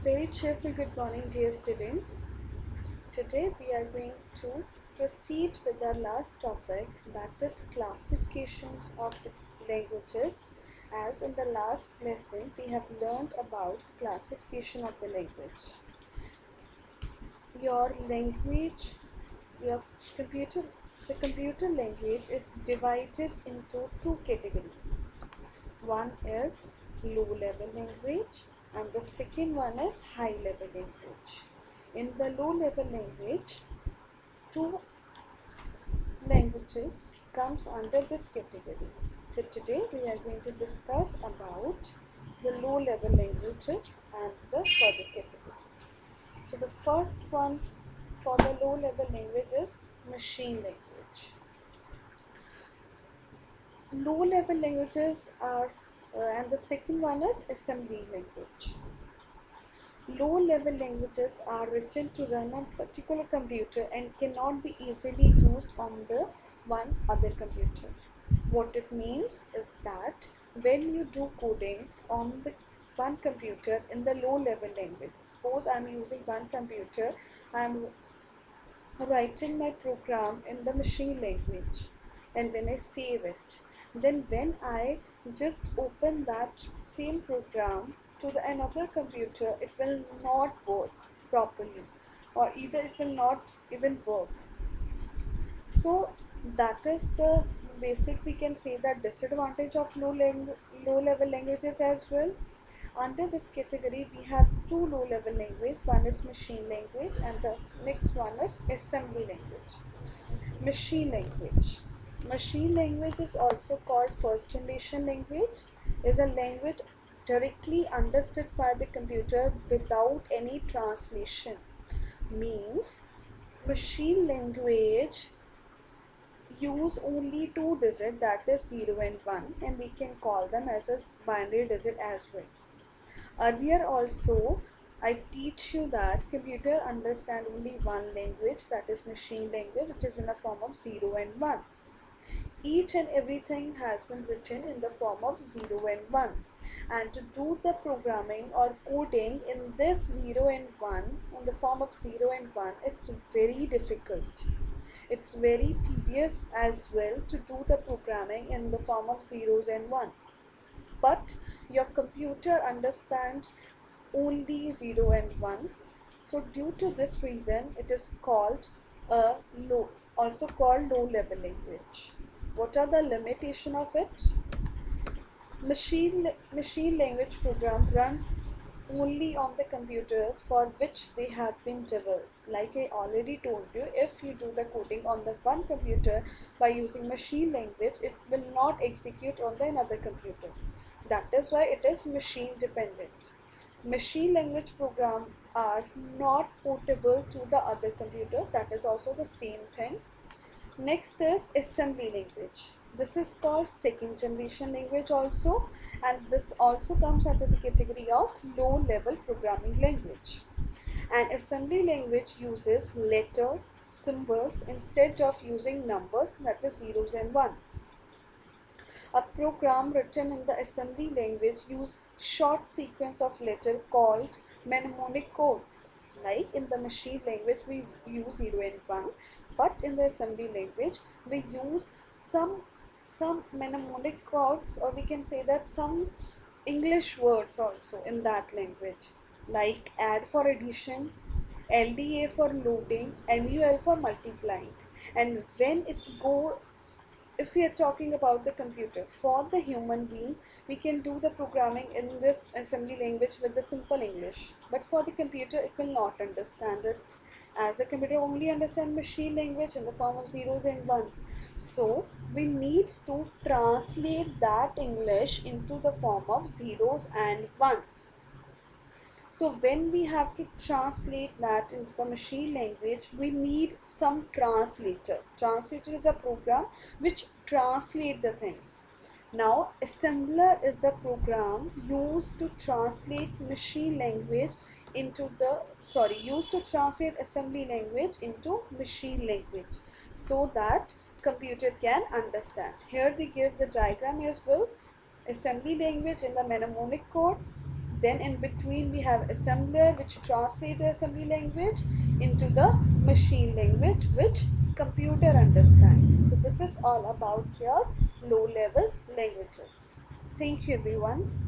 Very cheerful good morning, dear students. Today we are going to proceed with our last topic, that is classifications of the languages. As in the last lesson we have learned about classification of the language. Your language, your computer, the computer language is divided into two categories. One is low level language and the second one is high level language. In the low level language, two languages comes under this category. So today we are going to discuss about the low level languages and the further category. So the first one for the low level language is machine language. Low level languages are and the second one is assembly language. Low level languages are written to run on particular computer and cannot be easily used on the one other computer. What it means is that when you do coding on the one computer in the low level language, suppose I am using one computer, I am writing my program in the machine language, and when I save it, then when I just open that same program to another computer, it will not work properly, or either it will not even work. So that is the basic, we can say, that disadvantage of low level languages as well. Under this category we have two low level language. One is machine language and the next one is assembly language. Machine language. Machine language is also called first generation language, is a language directly understood by the computer without any translation. Means machine language use only two digits, that is 0 and 1, and we can call them as a binary digit as well. Earlier also I teach you that computer understand only one language, that is machine language, which is in the form of 0 and 1. Each and everything has been written in the form of 0 and 1, and to do the programming or coding in this 0 and 1 in the form of 0 and 1, it's very difficult. It's very tedious as well to do the programming in the form of zeros and 1. But your computer understands only 0 and 1. So due to this reason it is called a low, also called low level language. What are the limitation of it? Machine language program runs only on the computer for which they have been developed. Like I already told you, if you do the coding on the one computer by using machine language, it will not execute on the another computer. That is why it is machine dependent. Machine language programs are not portable to the other computer. That is also the same thing. Next is assembly language. This is called second generation language also, and this also comes under the category of low level programming language. And assembly language uses letter symbols instead of using numbers, that is zeros and 1. A program written in the assembly language use short sequence of letter called mnemonic codes. Like in the machine language we use 0 and 1, but in the assembly language we use some mnemonic codes, or we can say that some English words also in that language, like add for addition, LDA for loading, MUL for multiplying. And when it go, if we are talking about the computer, for the human being we can do the programming in this assembly language with the simple English, but for the computer it will not understand it, as a computer only understand machine language in the form of zeros and 1. So we need to translate that English into the form of zeros and ones. So when we have to translate that into the machine language, we need some translator. Translator is a program which translate the things. Now assembler is the program used to translate machine language into the, used to translate assembly language into machine language, so that computer can understand. Here they give the diagram as well. Assembly language in the mnemonic codes, Then in between we have assembler, which translate the assembly language into the machine language which computer understand. So this is all about your low level languages. Thank you everyone.